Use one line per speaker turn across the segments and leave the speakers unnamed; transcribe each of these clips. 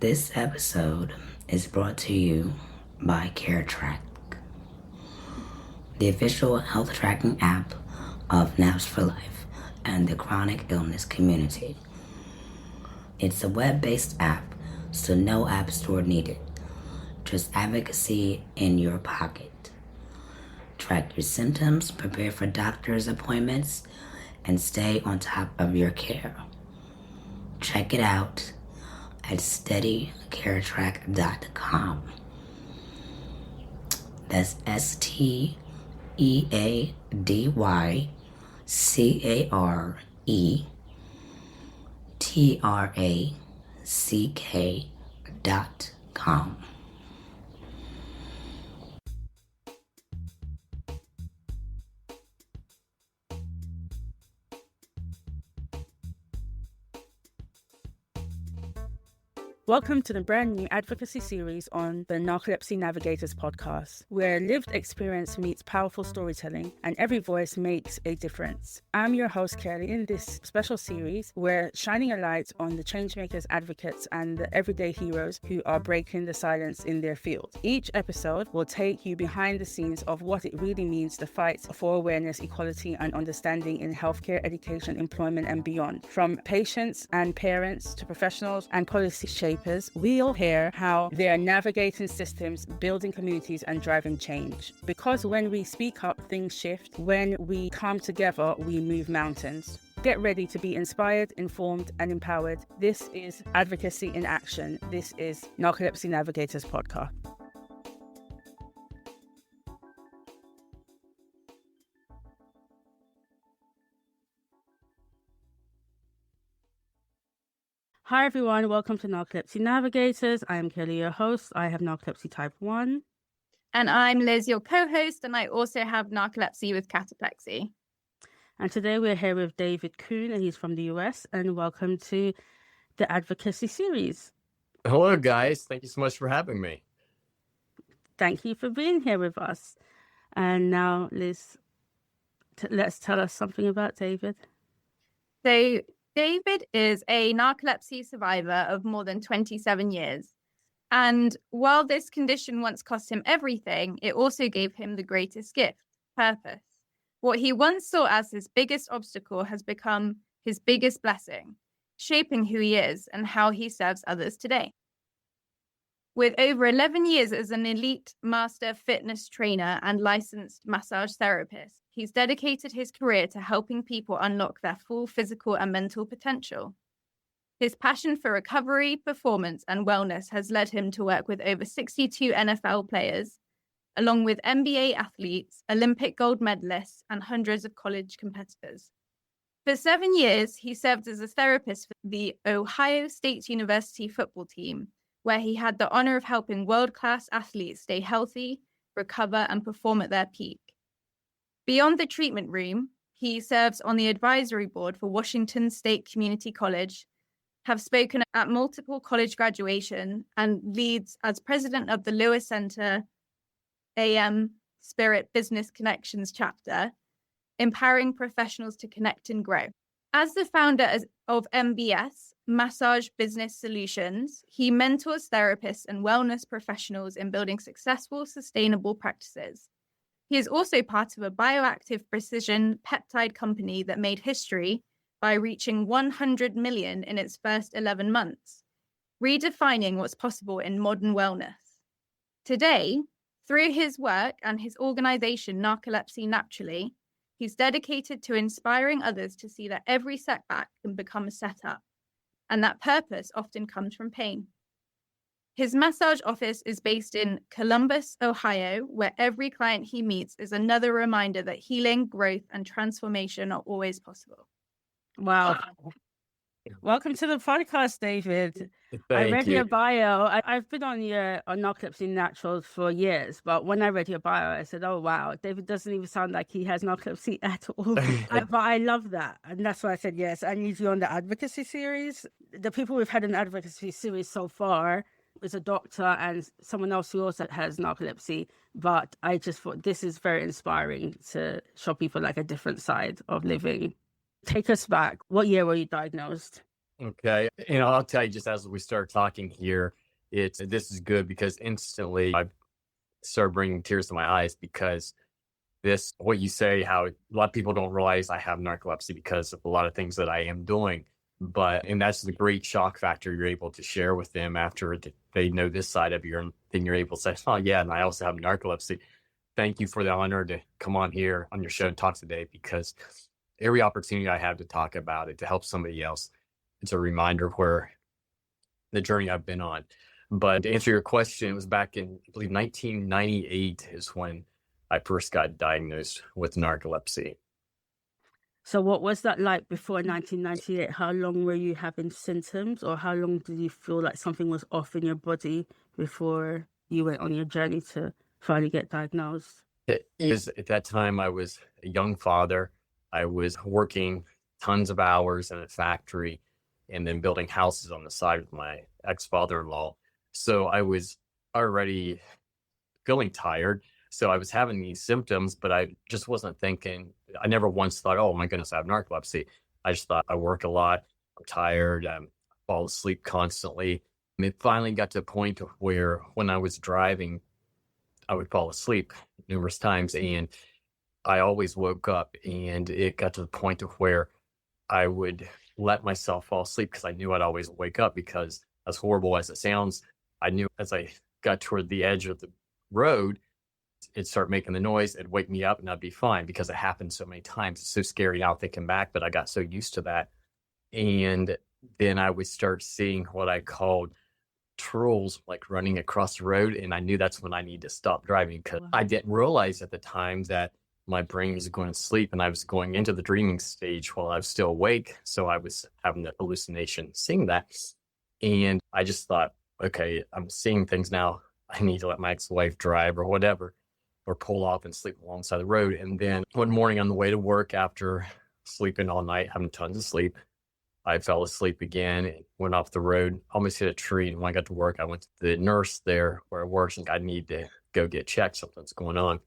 This episode is brought to you by CareTrack, the official health tracking app of Naps for Life and the chronic illness community. It's a web-based app, so no app store needed. Just advocacy in your pocket. Track your symptoms, prepare for doctor's appointments, and stay on top of your care. Check it out at steadycaretrack.com. That's SteadyCaretrack.com.
Welcome to the brand new advocacy series on the Narcolepsy Navigators podcast, where lived experience meets powerful storytelling and every voice makes a difference. I'm your host, Kelly. In this special series, we're shining a light on the changemakers, advocates, and the everyday heroes who are breaking the silence in their field. Each episode will take you behind the scenes of what it really means to fight for awareness, equality, and understanding in healthcare, education, employment, and beyond. From patients and parents to professionals and policy shapers, we'll hear how they are navigating systems, building communities, and driving change. Because when we speak up, things shift. When we come together, we move mountains. Get ready to be inspired, informed, and empowered. This is Advocacy in Action. This is Narcolepsy Navigators podcast. Hi everyone, welcome to Narcolepsy Navigators. I am Kelly, your host. I have narcolepsy type 1.
And I'm Liz, your co-host, and I also have narcolepsy with cataplexy.
And today we're here with David Kuhn, and he's from the US, and welcome to the Advocacy series.
Hello guys, thank you so much for having me.
Thank you for being here with us. And now, Liz, let's tell us something about David.
So David is a narcolepsy survivor of more than 27 years. And while this condition once cost him everything, it also gave him the greatest gift, purpose. What he once saw as his biggest obstacle has become his biggest blessing, shaping who he is and how he serves others today. With over 11 years as an elite master fitness trainer and licensed massage therapist, he's dedicated his career to helping people unlock their full physical and mental potential. His passion for recovery, performance, and wellness has led him to work with over 62 NFL players, along with NBA athletes, Olympic gold medalists, and hundreds of college competitors. For 7 years, he served as a therapist for the Ohio State University football team, where he had the honor of helping world-class athletes stay healthy, recover, and perform at their peak. Beyond the treatment room, he serves on the advisory board for Washington State Community College, have spoken at multiple college graduation, and leads as president of the Lewis Center AM Spirit Business Connections chapter, empowering professionals to connect and grow. As the founder of MBS, Massage Business Solutions, he mentors therapists and wellness professionals in building successful, sustainable practices. He is also part of a bioactive precision peptide company that made history by reaching 100 million in its first 11 months, redefining what's possible in modern wellness. Today, through his work and his organization, Narcolepsy Naturally, he's dedicated to inspiring others to see that every setback can become a setup, and that purpose often comes from pain. His massage office is based in Columbus, Ohio, where every client he meets is another reminder that healing, growth, and transformation are always possible.
Wow. Welcome to the podcast, David. I read
Thank you.
your bio. I've been on Narcolepsy Naturals for years, but when I read your bio, I said, oh, wow, David doesn't even sound like he has narcolepsy at all. But I love that. And that's why I said, yes, I need you on the advocacy series. The people we've had in the advocacy series so far is a doctor and someone else who also has narcolepsy. But I just thought this is very inspiring to show people like a different side of living. Take us back. What year were you diagnosed?
Okay. I'll tell you just as we start talking here, this is good because instantly I started bringing tears to my eyes because what you say, how a lot of people don't realize I have narcolepsy because of a lot of things that I am doing. And that's the great shock factor you're able to share with them after they know this side of you. And then you're able to say, oh, yeah, and I also have narcolepsy. Thank you for the honor to come on here on your show and talk today, because every opportunity I have to talk about it, to help somebody else, it's a reminder of where the journey I've been on. But to answer your question, it was back in, I believe, 1998 is when I first got diagnosed with narcolepsy.
So what was that like before 1998? How long were you having symptoms, or how long did you feel like something was off in your body before you went on your journey to finally get diagnosed?
At that time, I was a young father. I was working tons of hours in a factory and then building houses on the side with my ex-father-in-law. So I was already feeling tired. So I was having these symptoms, but I just wasn't thinking, I never once thought, oh my goodness, I have narcolepsy. I just thought I work a lot, I'm tired, I fall asleep constantly. And it finally got to a point where when I was driving, I would fall asleep numerous times, and I always woke up, and it got to the point of where I would let myself fall asleep because I knew I'd always wake up, because as horrible as it sounds, I knew as I got toward the edge of the road, it'd start making the noise, it'd wake me up, and I'd be fine because it happened so many times. It's so scary now thinking back, but I got so used to that. And then I would start seeing what I called trolls, like running across the road, and I knew that's when I need to stop driving, because I didn't realize at the time that my brain was going to sleep and I was going into the dreaming stage while I was still awake. So I was having the hallucination seeing that. And I just thought, okay, I'm seeing things now. I need to let my ex-wife drive or whatever, or pull off and sleep alongside the road. And then one morning on the way to work, after sleeping all night, having tons of sleep, I fell asleep again and went off the road, almost hit a tree. And when I got to work, I went to the nurse there where I work, and I need to go get checked. Something's going on.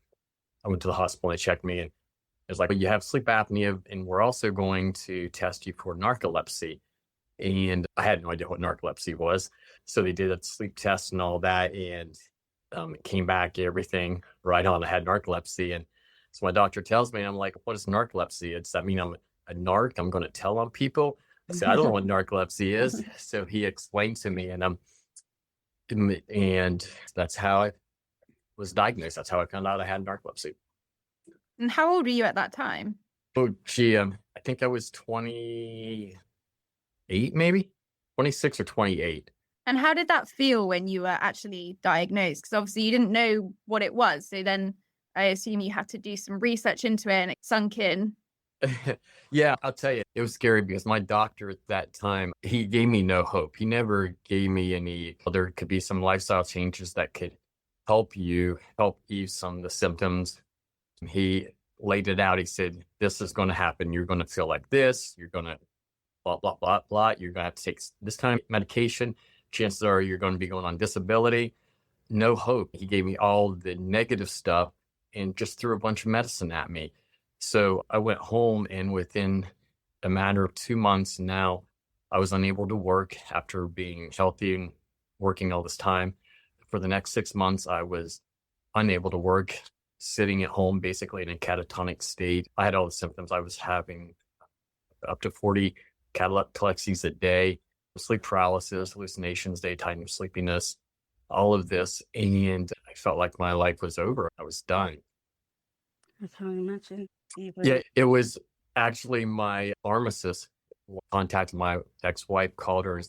I went to the hospital and they checked me, and it was like, well, you have sleep apnea, and we're also going to test you for narcolepsy. And I had no idea what narcolepsy was. So they did a sleep test and all that, and it came back, everything right on. I had narcolepsy. And so my doctor tells me, and I'm like, what is narcolepsy? Does that mean I'm a narc? I'm going to tell on people? I said, I don't know what narcolepsy is. So he explained to me, and that's how I was diagnosed. That's how I found out I had narcolepsy.
And how old were you at that time?
Oh, gee, I think I was 28, maybe 26 or 28.
And how did that feel when you were actually diagnosed? Because obviously you didn't know what it was. So then I assume you had to do some research into it and it sunk in.
Yeah, I'll tell you, it was scary because my doctor at that time, he gave me no hope. He never gave me any, there could be some lifestyle changes that could help ease some of the symptoms. He laid it out. He said, this is going to happen. You're going to feel like this. You're going to blah, blah, blah, blah. You're going to have to take this kind of medication. Chances are you're going to be going on disability. No hope. He gave me all the negative stuff and just threw a bunch of medicine at me. So I went home, and within a matter of 2 months now, I was unable to work after being healthy and working all this time. For the next 6 months, I was unable to work, sitting at home, basically in a catatonic state. I had all the symptoms. I was having up to 40 cataplexies a day, sleep paralysis, hallucinations, daytime sleepiness, all of this. And I felt like my life was over. I was done.
I can't imagine.
Yeah, it was actually my pharmacist contacted my ex-wife, called her,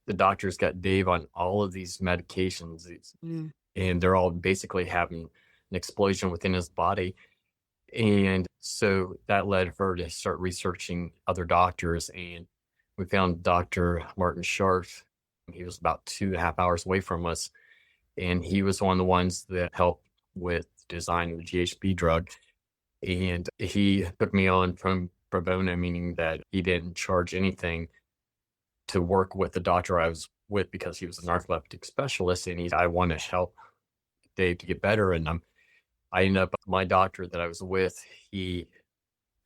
the doctors got Dave on all of these medications, and they're all basically having an explosion within his body. And so that led her to start researching other doctors, and we found Dr. Martin Scharf. He was about 2.5 hours away from us, and he was one of the ones that helped with designing the GHB drug. And he took me on from pro bono, meaning that he didn't charge anything to work with the doctor I was with, because he was a narcoleptic specialist, and I want to help Dave to get better. And I ended up, my doctor that I was with, he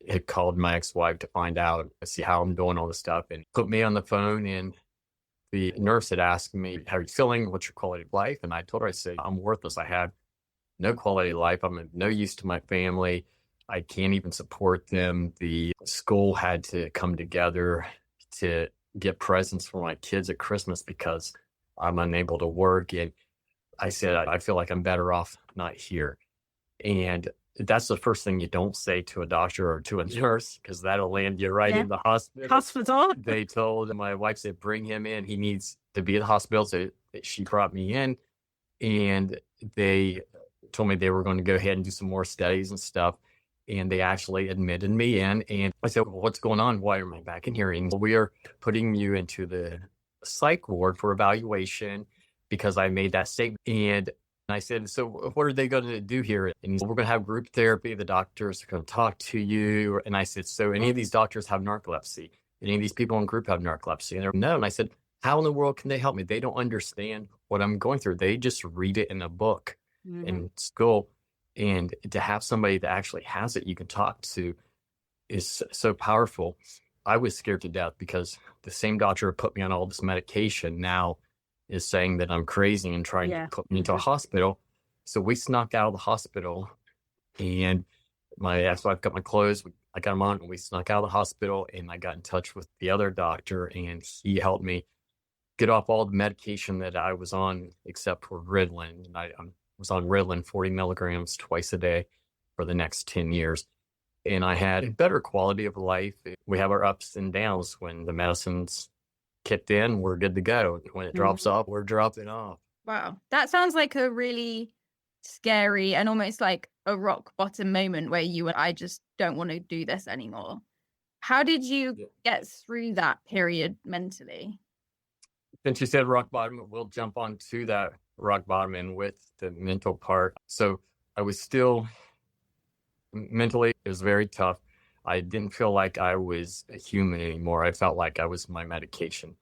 had called my ex-wife to find out, see how I'm doing, all this stuff, and put me on the phone. And the nurse had asked me, how are you feeling? What's your quality of life? And I told her, I said, I'm worthless. I have no quality of life. I'm of no use to my family. I can't even support them. The school had to come together to get presents for my kids at Christmas because I'm unable to work. And I said, I feel like I'm better off not here. And that's the first thing you don't say to a doctor or to a nurse, because that'll land you right in the hospital.
Hospital.
They told my wife, said, bring him in. He needs to be at the hospital. So she brought me in, and they told me they were going to go ahead and do some more studies and stuff. And they actually admitted me in. And I said, well, what's going on? Why am I back in here? And we are putting you into the psych ward for evaluation because I made that statement. And I said, so what are they going to do here? And he said, we're going to have group therapy. The doctors are going to talk to you. And I said, so any of these doctors have narcolepsy? Any of these people in group have narcolepsy? And they're, no. And I said, how in the world can they help me? They don't understand what I'm going through. They just read it in a book in school. And to have somebody that actually has it you can talk to is so powerful. I was scared to death because the same doctor who put me on all this medication now is saying that I'm crazy and trying to put me into a hospital. So we snuck out of the hospital, and my ex-wife got my clothes. I got them on, and we snuck out of the hospital, and I got in touch with the other doctor, and he helped me get off all the medication that I was on except for Ritalin. And I was on Ritalin 40 milligrams twice a day for the next 10 years. And I had a better quality of life. We have our ups and downs. When the medicine's kicked in, we're good to go. When it drops off, we're dropping off.
Wow. That sounds like a really scary and almost like a rock bottom moment where you and I just don't want to do this anymore. How did you get through that period mentally?
Since you said rock bottom, we'll jump on to that rock bottom and with the mental part. So I was still mentally, it was very tough. I didn't feel like I was a human anymore. I felt like I was my medication.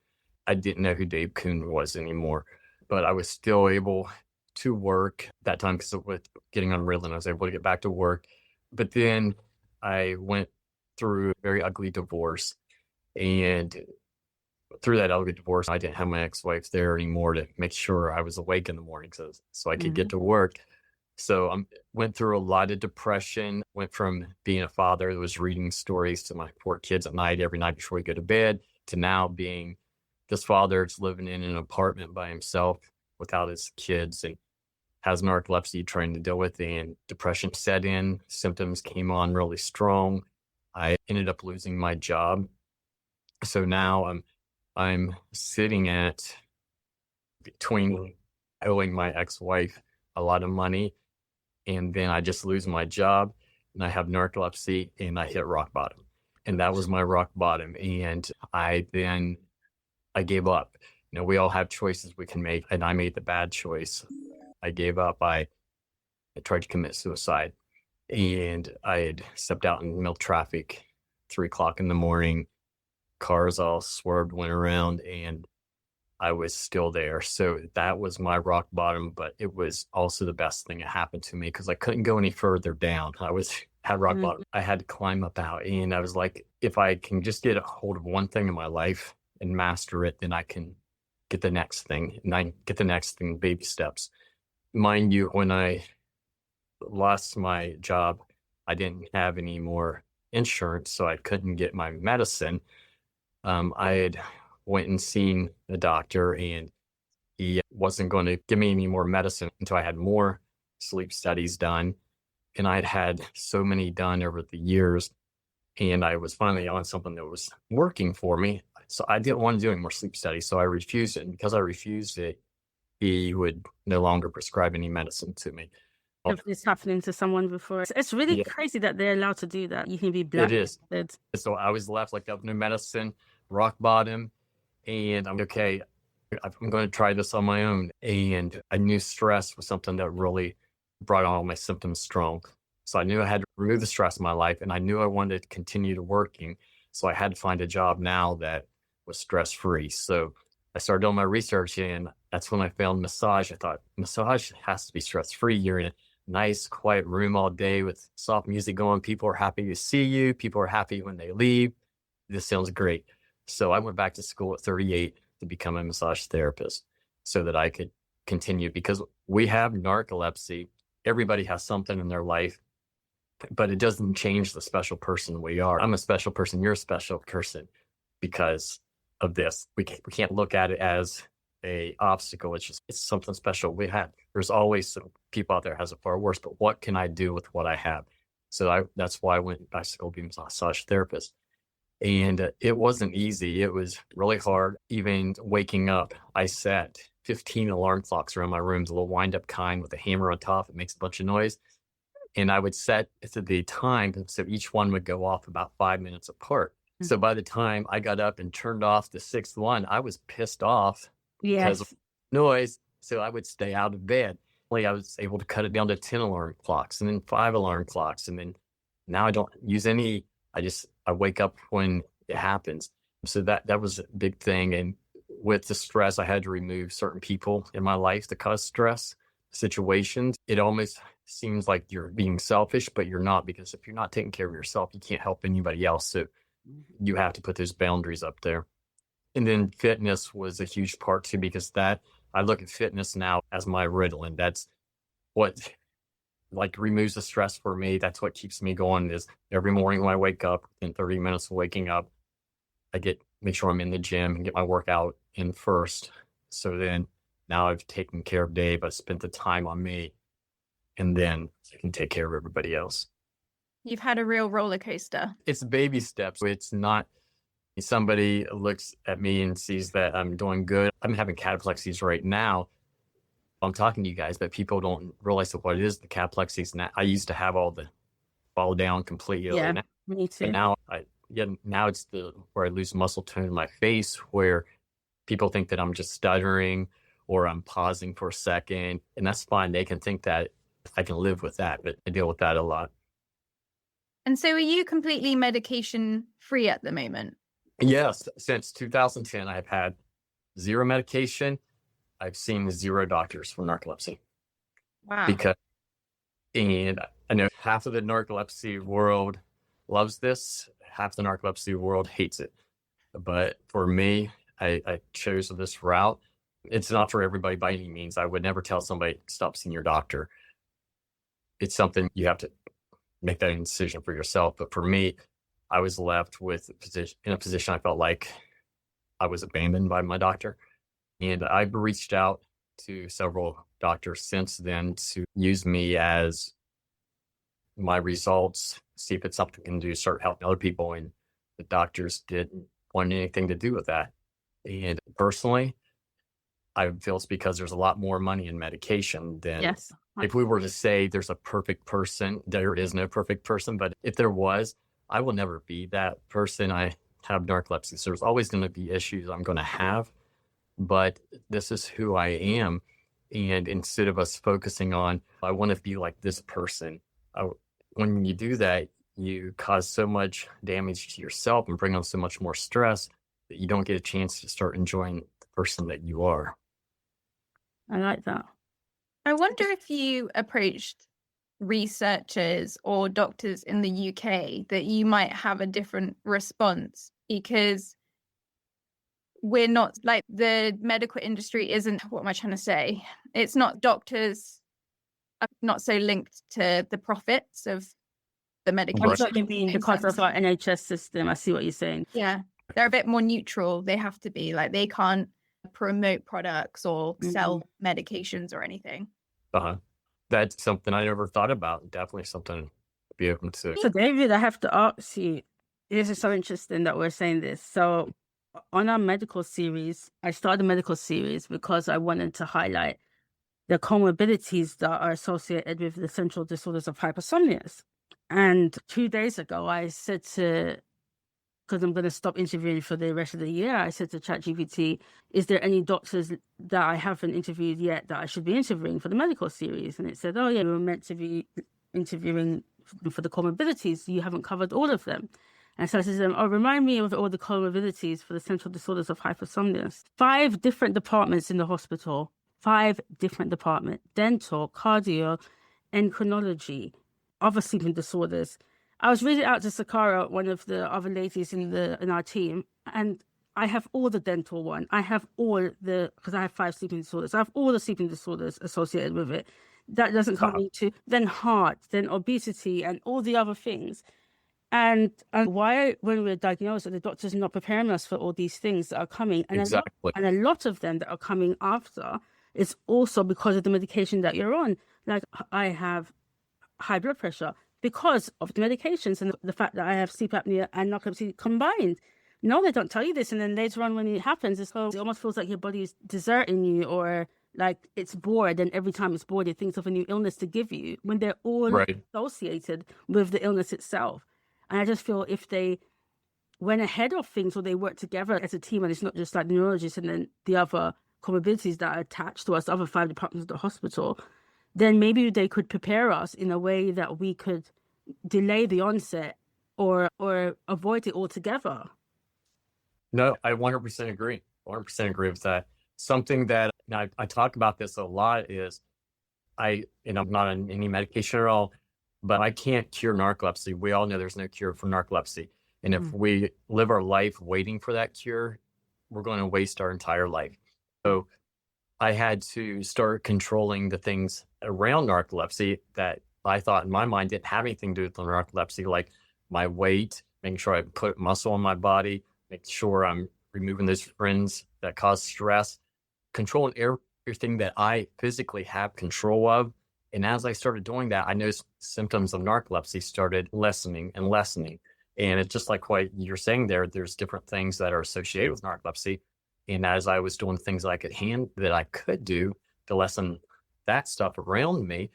I didn't know who Dave Kuhn was anymore, but I was still able to work that time because with getting on Ritalin, I was able to get back to work. But then I went through a very ugly divorce, and through that ugly divorce, I didn't have my ex-wife there anymore to make sure I was awake in the morning so I could get to work. So I went through a lot of depression, went from being a father that was reading stories to my 4 kids at night, every night before we go to bed, to now being this father that's living in an apartment by himself without his kids and has narcolepsy trying to deal with it, and depression set in, symptoms came on really strong. I ended up losing my job. So now I'm sitting at between owing my ex-wife a lot of money, and then I just lose my job, and I have narcolepsy, and I hit rock bottom. And that was my rock bottom. And I gave up. You know, we all have choices we can make, and I made the bad choice. I gave up. I tried to commit suicide, and I had stepped out in middle traffic, 3 o'clock in the morning. Cars all swerved, went around, and I was still there. So that was my rock bottom, but it was also the best thing that happened to me because I couldn't go any further down. Had rock bottom. I had to climb up out, and I was like, if I can just get a hold of one thing in my life and master it, then I can get the next thing, and I get the next thing, baby steps. Mind you, when I lost my job, I didn't have any more insurance, so I couldn't get my medicine. I had went and seen the doctor, and he wasn't going to give me any more medicine until I had more sleep studies done. And I'd had so many done over the years, and I was finally on something that was working for me. So I didn't want to do any more sleep studies, so I refused it. And because I refused it, he would no longer prescribe any medicine to me.
If it's happening to someone before, it's really crazy that they're allowed to do that. You can be blacklisted.
It is. So I was left like no medicine, rock bottom, and I'm okay. I'm going to try this on my own. And I knew stress was something that really brought all my symptoms strong. So I knew I had to remove the stress in my life, and I knew I wanted to continue to working. So I had to find a job now that was stress-free. So I started doing my research, and that's when I found massage. I thought massage has to be stress-free. You're in nice, quiet room all day with soft music going. People are happy to see you. People are happy when they leave. This sounds great. So I went back to school at 38 to become a massage therapist so that I could continue, because we have narcolepsy. Everybody has something in their life, but it doesn't change the special person we are. I'm a special person. You're a special person because of this. We can't look at it as a obstacle. It's something special we have. There's always some people out there has it far worse, but what can I do with what I have? So that's why I went back to school to be a massage therapist. And it wasn't easy. It was really hard. Even waking up, I set 15 alarm clocks around my room, the little wind-up kind with a hammer on top. It makes a bunch of noise. And I would set the time, so each one would go off about 5 minutes apart. So by the time I got up and turned off the sixth one, I was pissed off because of noise. So I would stay out of bed. I was able to cut it down to 10 alarm clocks and then 5 alarm clocks. And then now I don't use any. I wake up when it happens. So that was a big thing. And with the stress, I had to remove certain people in my life that cause stress situations. It almost seems like you're being selfish, but you're not, because if you're not taking care of yourself, you can't help anybody else. So you have to put those boundaries up there. And then fitness was a huge part too, because I look at fitness now as my Ritalin. That's what removes the stress for me. That's what keeps me going. Is every morning when I wake up, in 30 minutes of waking up, make sure I'm in the gym and get my workout in first. So then now I've taken care of Dave. I spent the time on me, and then I can take care of everybody else.
You've had a real roller coaster.
It's baby steps. It's not somebody looks at me and sees that I'm doing good. I'm having cataplexies right now. I'm talking to you guys, but people don't realize what it is. The cataplexies. Now, I used to have all the fall down completely.
Yeah, me too.
And now now it's where I lose muscle tone in my face, where people think that I'm just stuttering or I'm pausing for a second, and that's fine. They can think that. I can live with that, but I deal with that a lot.
And so are you completely medication free at the moment?
Yes. Since 2010, I have had 0 medication. I've seen 0 doctors for narcolepsy.
Wow.
And I know half of the narcolepsy world loves this. Half the narcolepsy world hates it. But for me, I chose this route. It's not for everybody by any means. I would never tell somebody, stop seeing your doctor. It's something you have to make that decision for yourself. But for me, I was left in a position I felt like I was abandoned by my doctor. And I've reached out to several doctors since then to use me as my results, see if it's something I can do, start helping other people. And the doctors didn't want anything to do with that. And personally, I feel it's because there's a lot more money in medication than if we were to say there's a perfect person. There is no perfect person, but if there was, I will never be that person. I have narcolepsy, so there's always going to be issues I'm going to have, but this is who I am. And instead of us focusing on, I want to be like this person, when you do that, you cause so much damage to yourself and bring on so much more stress that you don't get a chance to start enjoying the person that you are.
I like that.
I wonder if you approached researchers or doctors in the UK that you might have a different response, because we're not like the medical industry isn't, what am I trying to say? It's not, doctors are not so linked to the profits of the medication.
Because of our NHS system. I see what you're saying.
Yeah. They're a bit more neutral. They have to be like, they can't promote products or sell medications or anything.
That's something I never thought about. Definitely something to be open to.
So David, I have to ask you, this is so interesting that we're saying this. So on our medical series, I started a medical series because I wanted to highlight the comorbidities that are associated with the central disorders of hypersomnia. And 2 days ago, I said because I'm going to stop interviewing for the rest of the year, I said to ChatGPT, is there any doctors that I haven't interviewed yet that I should be interviewing for the medical series? And it said, oh yeah, we were meant to be interviewing for the comorbidities. You haven't covered all of them. And so I said, remind me of all the comorbidities for the central disorders of hypersomnia. 5 different departments in the hospital, 5 different departments: dental, cardio, endocrinology, other sleeping disorders. I was reading out to Sakara, one of the other ladies in our team, and I have all the dental one. I have all because I have 5 sleeping disorders. I have all the sleeping disorders associated with it. That doesn't come into then heart, then obesity, and all the other things. And why, when we're diagnosed, are the doctors not preparing us for all these things that are coming? And
Exactly.
a lot of them that are coming after is also because of the medication that you're on. Like, I have high blood pressure because of the medications and the fact that I have sleep apnea and narcolepsy combined. No, they don't tell you this. And then later on when it happens, it almost feels like your body is deserting you, or like it's bored. And every time it's bored, it thinks of a new illness to give you when they're all associated with the illness itself. And I just feel if they went ahead of things, or they work together as a team, and it's not just like the neurologists and then the other comorbidities that are attached to us, the other 5 departments of the hospital, then maybe they could prepare us in a way that we could delay the onset or avoid it altogether.
No, I 100% agree. 100% agree with that. Something that I talk about this a lot is I'm not on any medication at all, but I can't cure narcolepsy. We all know there's no cure for narcolepsy. And if we live our life waiting for that cure, we're going to waste our entire life. So I had to start controlling the things around narcolepsy that I thought in my mind didn't have anything to do with the narcolepsy, like my weight, making sure I put muscle on my body, make sure I'm removing those friends that cause stress, controlling everything that I physically have control of. And as I started doing that, I noticed symptoms of narcolepsy started lessening and lessening. And it's just like what you're saying there, there's different things that are associated with narcolepsy. And as I was doing things that I could do to lessen that stuff around me,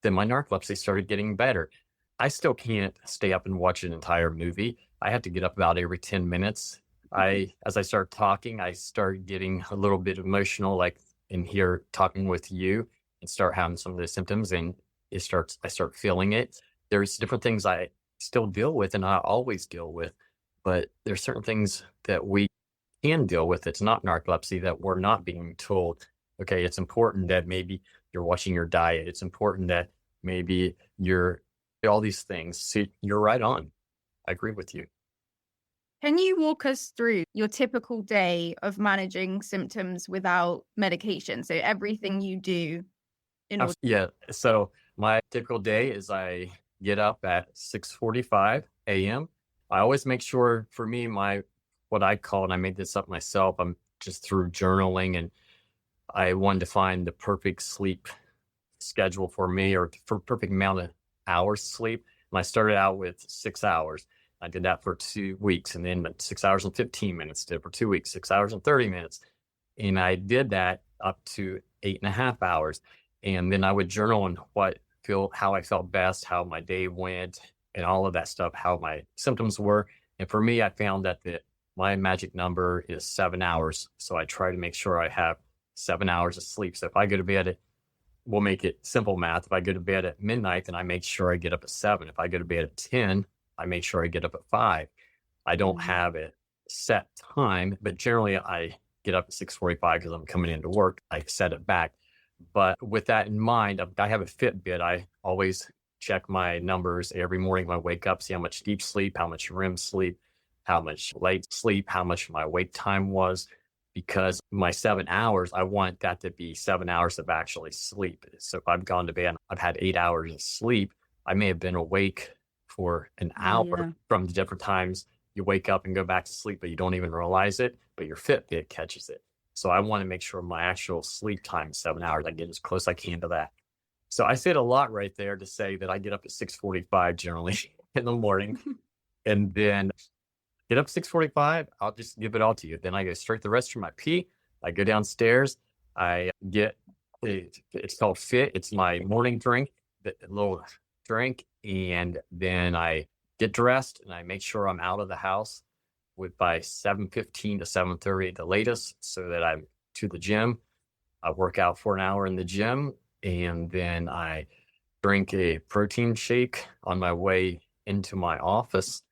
then my narcolepsy started getting better. I still can't stay up and watch an entire movie. I have to get up about every 10 minutes. As I start talking, I start getting a little bit emotional, like in here talking with you, and start having some of the symptoms, and I start feeling it. There's different things I still deal with, and I always deal with, but there's certain things that we can deal with. It's not narcolepsy that we're not being told, okay, it's important that maybe you're watching your diet. It's important that maybe you're all these things. See, you're right on. I agree with you.
Can you walk us through your typical day of managing symptoms without medication? So everything you do in order.
Yeah. So my typical day is I get up at 6:45 a.m. I always make sure, for me, what I call, and I made this up myself, I'm just through journaling, and I wanted to find the perfect sleep schedule for me, or for perfect amount of hours sleep. And I started out with 6 hours. I did that for 2 weeks, and then 6 hours and 15 minutes, did it for 2 weeks, 6 hours and 30 minutes. And I did that up to 8.5 hours. And then I would journal on how I felt best, how my day went, and all of that stuff, how my symptoms were. And for me, I found that my magic number is 7 hours. So I try to make sure I have 7 hours of sleep. So if I go to bed we'll make it simple math. If I go to bed at midnight, then I make sure I get up at 7. If I go to bed at 10, I make sure I get up at 5. I don't have a set time, but generally I get up at 6:45 because I'm coming into work. I set it back. But with that in mind, I have a Fitbit. I always check my numbers every morning when I wake up, see how much deep sleep, how much REM sleep, how much light sleep, how much my wake time was. Because my 7 hours, I want that to be 7 hours of actually sleep. So if I've gone to bed, I've had 8 hours of sleep, I may have been awake for an hour from the different times you wake up and go back to sleep, but you don't even realize it, but your Fitbit catches it. So I want to make sure my actual sleep time is 7 hours. I get as close as I can to that. So I said a lot right there to say that I get up at 6:45 generally in the morning, and then get up 6:45, I'll just give it all to you. Then I go straight to the restroom, I pee, I go downstairs, I get, it's called Fit. It's my morning drink, a little drink. And then I get dressed and I make sure I'm out of the house by 7:15 to 7:30 at the latest, so that I'm to the gym. I work out for an hour in the gym, and then I drink a protein shake on my way into my office.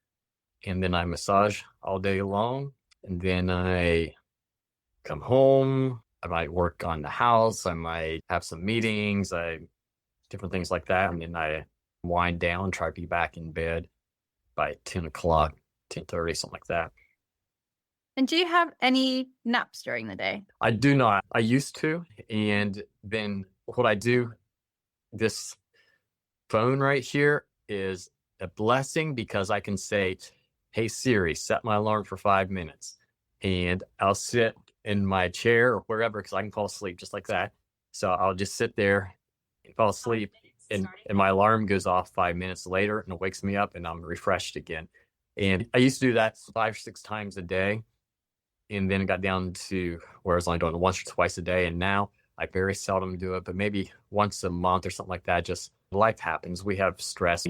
And then I massage all day long. And then I come home. I might work on the house. I might have some meetings. I different things like that. And then I wind down, try to be back in bed by 10 o'clock, 10:30, something like that.
And do you have any naps during the day?
I do not. I used to. And then what I do, this phone right here is a blessing because I can say, hey, Siri, set my alarm for 5 minutes. And I'll sit in my chair or wherever because I can fall asleep just like that. So I'll just sit there and fall asleep. And my alarm goes off 5 minutes later and it wakes me up and I'm refreshed again. And I used to do that 5 or 6 times a day. And then it got down to where I was only doing it once or twice a day. And now I very seldom do it, but maybe once a month or something like that. Just life happens. We have stress,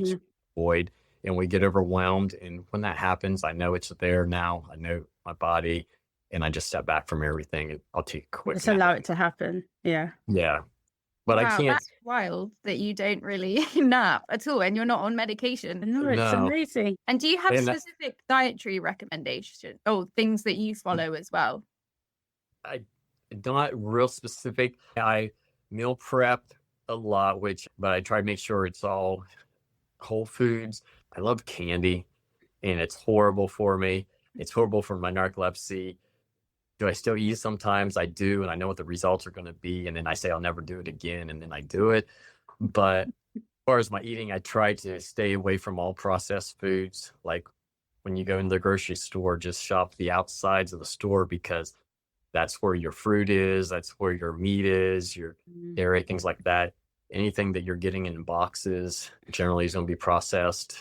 void, and we get overwhelmed. And when that happens, I know it's there now. I know my body, and I just step back from everything. And I'll take a quick
Just
nap.
allow it to happen. Yeah.
Yeah. But I
Wow,
can't.
that's wild that you don't really nap at all and you're not on medication.
No, it's
No.
amazing.
And do you have
And
specific dietary recommendations or things that you follow as well?
not real specific. I meal prep a lot, but I try to make sure it's all whole foods. I love candy, and it's horrible for me. It's horrible for my narcolepsy. Do I still eat sometimes? I do, and I know what the results are going to be, and then I say I'll never do it again, and then I do it. But as far as my eating, I try to stay away from all processed foods. Like when you go in the grocery store, just shop the outsides of the store because that's where your fruit is, that's where your meat is, your dairy, things like that. Anything that you're getting in boxes generally is going to be processed,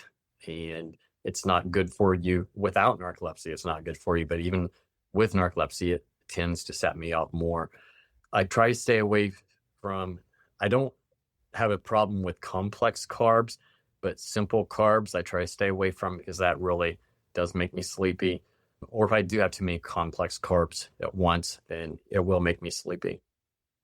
and it's not good for you. Without narcolepsy, it's not good for you, but even with narcolepsy, it tends to set me up more. I try to stay away from, I don't have a problem with complex carbs, but simple carbs I try to stay away from because that really does make me sleepy. Or if I do have too many complex carbs at once, then it will make me sleepy.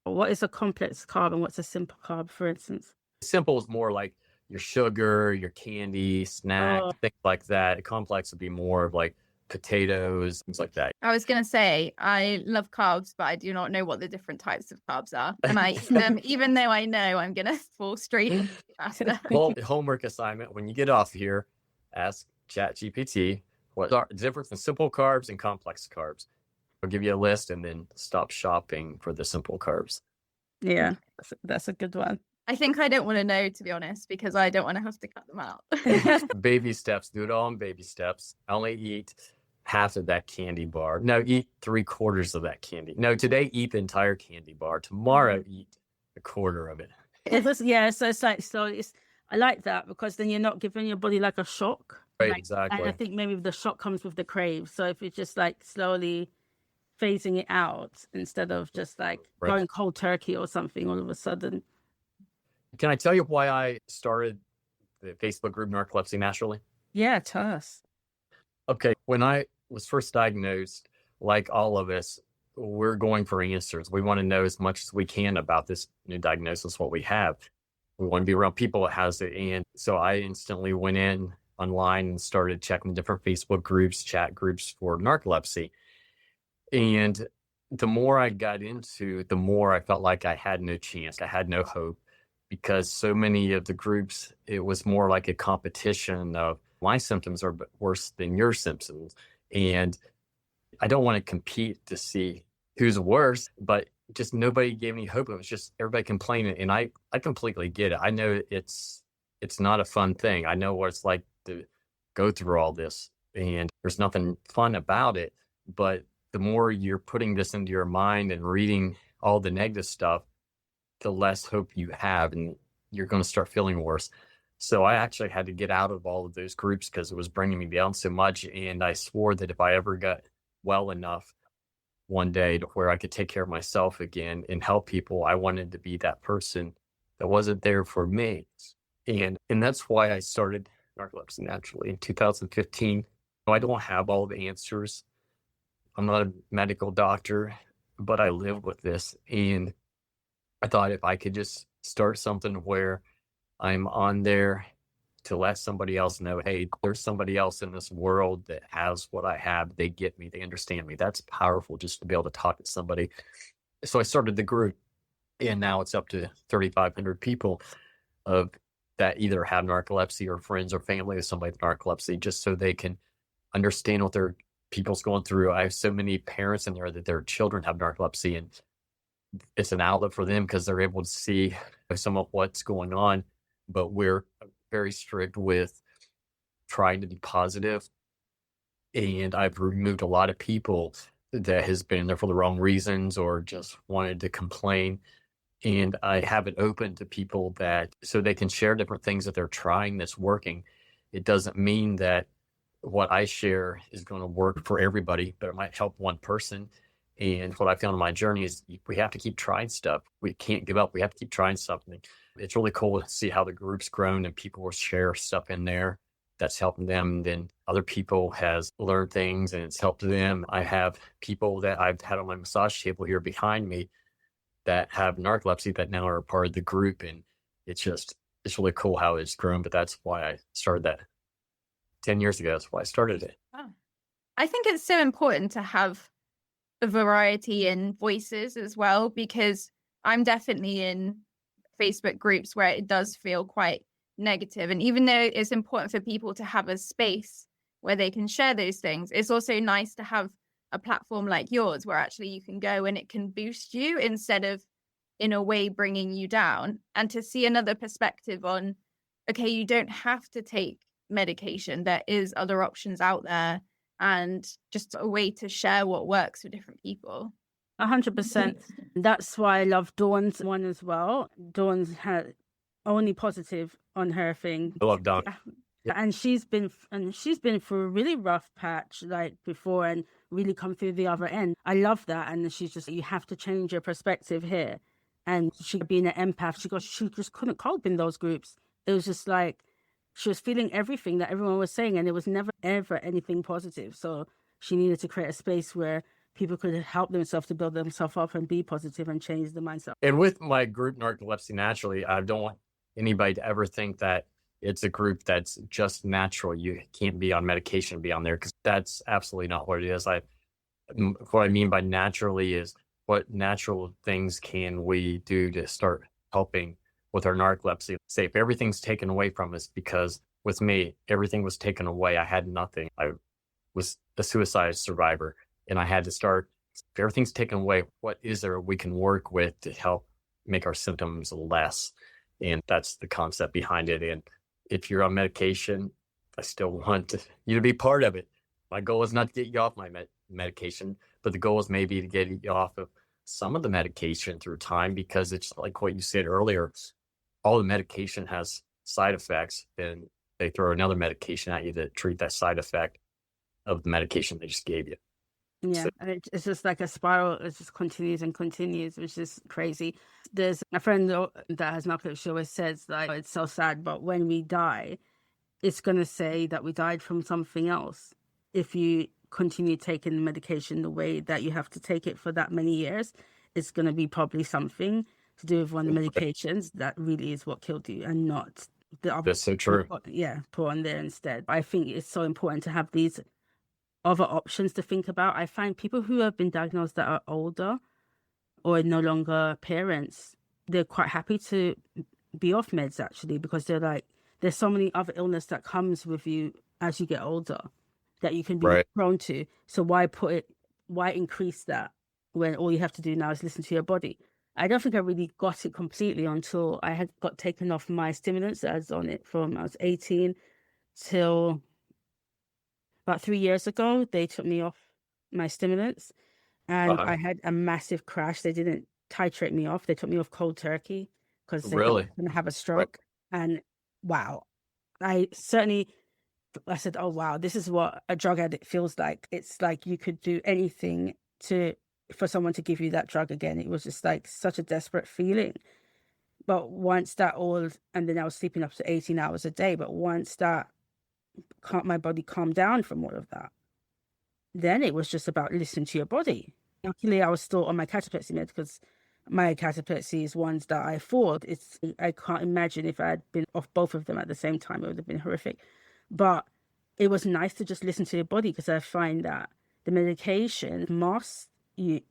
What is a complex carb and what's a simple carb, for instance?
Simple is more like your sugar, your candy, snacks, things like that. Complex would be more of like potatoes, things like that.
I was going to say, I love carbs, but I do not know what the different types of carbs are. And I eat them, even though I know I'm going to fall straight into faster.
Well, homework assignment, when you get off here, ask ChatGPT what are the difference in simple carbs and complex carbs. I'll give you a list and then stop shopping for the simple carbs.
Yeah, that's a good one.
I think I don't want to know, to be honest, because I don't want to have to cut them out.
Baby steps, do it all in baby steps. I only eat half of that candy bar. No, eat 3/4 of that candy. No, today eat the entire candy bar. Tomorrow eat a quarter of it.
So it's like, I like that because then you're not giving your body like a shock.
Right, exactly.
And I think maybe the shock comes with the crave. So if you're just like slowly phasing it out instead of just like going cold turkey or something all of a sudden.
Can I tell you why I started the Facebook group Narcolepsy Naturally?
Yeah, tell us.
Okay, when I was first diagnosed, like all of us, we're going for answers. We want to know as much as we can about this new diagnosis, what we have. We want to be around people that has it. And so I instantly went in online and started checking different Facebook groups, chat groups for narcolepsy. And the more I got into, the more I felt like I had no chance. I had no hope because so many of the groups, it was more like a competition of my symptoms are worse than your symptoms. And I don't want to compete to see who's worse, but just nobody gave me hope. It was just everybody complaining. And I completely get it. I know it's not a fun thing. I know what it's like to go through all this and there's nothing fun about it. But the more you're putting this into your mind and reading all the negative stuff, the less hope you have and you're going to start feeling worse. So I actually had to get out of all of those groups because it was bringing me down so much. And I swore that if I ever got well enough one day to where I could take care of myself again and help people, I wanted to be that person that wasn't there for me. And that's why I started Narcolepsy Naturally in 2015. I don't have all the answers. I'm not a medical doctor, but I live with this. And I thought if I could just start something where I'm on there to let somebody else know, hey, there's somebody else in this world that has what I have. They get me. They understand me. That's powerful just to be able to talk to somebody. So I started the group and now it's up to 3,500 people. of that either have narcolepsy or friends or family of somebody with narcolepsy, just so they can understand what their people's going through. I have so many parents in there that their children have narcolepsy, and it's an outlet for them because they're able to see some of what's going on. But we're very strict with trying to be positive, and I've removed a lot of people that has been there for the wrong reasons or just wanted to complain. And I have it open to people that so they can share different things that they're trying that's working. It doesn't mean that what I share is going to work for everybody, but it might help one person. And what I found on my journey is we have to keep trying stuff. We can't give up. We have to keep trying something. It's really cool to see how the group's grown and people will share stuff in there that's helping them. Then other people has learned things and it's helped them. I have people that I've had on my massage table here behind me that have narcolepsy that now are a part of the group. And it's really cool how it's grown. But that's why I started that 10 years ago. That's why I started it.
Oh. I think it's so important to have a variety in voices as well, because I'm definitely in Facebook groups where it does feel quite negative. And even though it's important for people to have a space where they can share those things, it's also nice to have a platform like yours where actually you can go and it can boost you instead of in a way bringing you down, and to see another perspective on, okay, you don't have to take medication. There is other options out there, and just a way to share what works for different people.
100%. That's why I love Dawn's one as well. Dawn's had only positive on her thing.
I love Dawn.
And she's been through a really rough patch like before and really come through the other end. I love that. And she's just, you have to change your perspective here. And she being an empath, she just couldn't cope in those groups. It was just like she was feeling everything that everyone was saying, and it was never ever anything positive. So she needed to create a space where people could help themselves to build themselves up and be positive and change the mindset.
And with my group Narcolepsy Naturally, I don't want anybody to ever think that it's a group that's just natural. You can't be on medication and be on there, because that's absolutely not what it is. What I mean by naturally is what natural things can we do to start helping with our narcolepsy. Say if everything's taken away from us, because with me, everything was taken away. I had nothing. I was a suicide survivor, and I had to start, if everything's taken away, what is there we can work with to help make our symptoms less? And that's the concept behind it. And if you're on medication, I still want you to be part of it. My goal is not to get you off my medication, but the goal is maybe to get you off of some of the medication through time, because it's like what you said earlier, all the medication has side effects, and they throw another medication at you to treat that side effect of the medication they just gave you.
Yeah, and it's just like a spiral. It just continues and continues, which is crazy. There's a friend that has narcolepsy. She always says, like, it's so sad, but when we die, it's going to say that we died from something else. If you continue taking the medication the way that you have to take it for that many years, it's going to be probably something to do with one of the medications that really is what killed you, and not the other.
That's so true.
Put on there instead. I think it's so important to have these other options to think about. I find people who have been diagnosed that are older or no longer parents, they're quite happy to be off meds actually, because they're like, there's so many other illness that comes with you as you get older that you can be prone to. So why increase that when all you have to do now is listen to your body? I don't think I really got it completely until I had got taken off my stimulants that I was on it from I was 18 till about 3 years ago. They took me off my stimulants, and I had a massive crash. They didn't titrate me off. They took me off cold turkey because they were going to have a stroke. And wow, I said, oh, wow, this is what a drug addict feels like. It's like you could do anything for someone to give you that drug again. It was just like such a desperate feeling. But once that and then I was sleeping up to 18 hours a day. But once that my body calmed down from all of that, then it was just about listening to your body. Luckily, I was still on my cataplexy meds, because my cataplexy is ones that I afford. I can't imagine if I had been off both of them at the same time, it would have been horrific. But it was nice to just listen to your body, because I find that the medication masks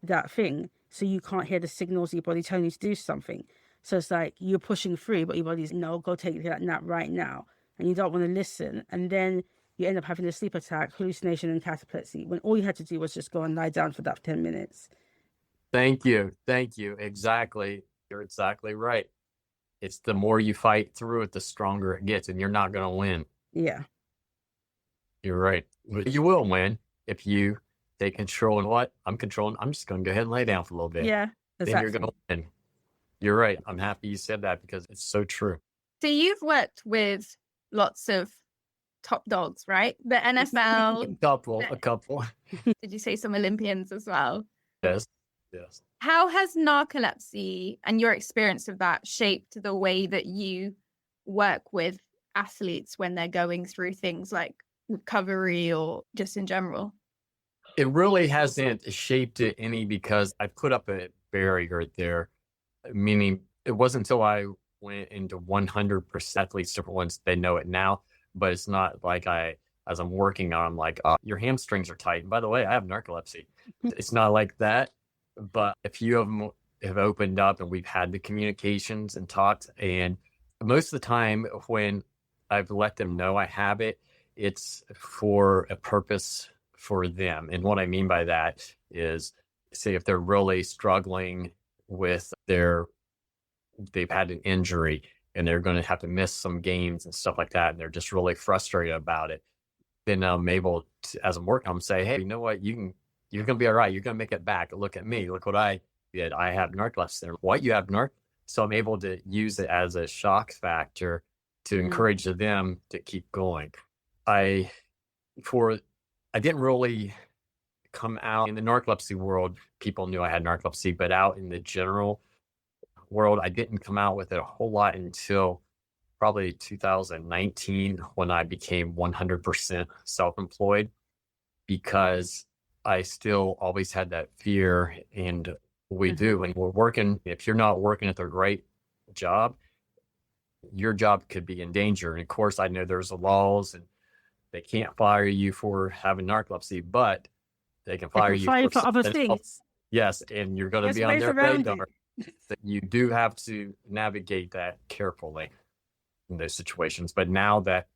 that thing, so you can't hear the signals of your body telling you to do something. So it's like you're pushing through, but your body's, no, go take that nap right now. And you don't want to listen. And then you end up having a sleep attack, hallucination, and cataplexy, when all you had to do was just go and lie down for that 10 minutes.
Thank you. Thank you. Exactly. You're exactly right. It's the more you fight through it, the stronger it gets, and you're not going to win.
Yeah.
You're right. But you will win if you take control. And what? I'm controlling. I'm just going to go ahead and lay down for a little bit.
Yeah,
Then
exactly.
you're going to win. You're right. I'm happy you said that because it's so true.
So you've worked with lots of top dogs, right? The NFL.
A couple.
Did you say some Olympians as well?
Yes.
How has narcolepsy and your experience of that shaped the way that you work with athletes when they're going through things like recovery or just in general?
It really hasn't shaped it any because I put up a barrier there, meaning it wasn't until I went into 100%, athletes, different ones, they know it now, but it's not like as I'm working on, I'm like, oh, your hamstrings are tight. And by the way, I have narcolepsy. It's not like that. But a few of them have opened up and we've had the communications and talked. And most of the time when I've let them know I have it, it's for a purpose for them. And what I mean by that is, say, if they're really struggling with they've had an injury and they're going to have to miss some games and stuff like that, and they're just really frustrated about it, then I'm able to, as I'm working, I'm say, hey, you know what, you're going to be all right. You're going to make it back. Look at me. Look what I did. I have narcolepsy. What, you have narc? So I'm able to use it as a shock factor to encourage them to keep going. I didn't really come out in the narcolepsy world. People knew I had narcolepsy, but out in the general world, I didn't come out with it a whole lot until probably 2019 when I became 100% self-employed, because I still always had that fear. And we do when we're working, if you're not working at the right job, your job could be in danger. And of course, I know there's laws and they can't fire you for having narcolepsy, but they can fire you
for other things.
Yes, and you're going to be on their radar. You do have to navigate that carefully in those situations. But now that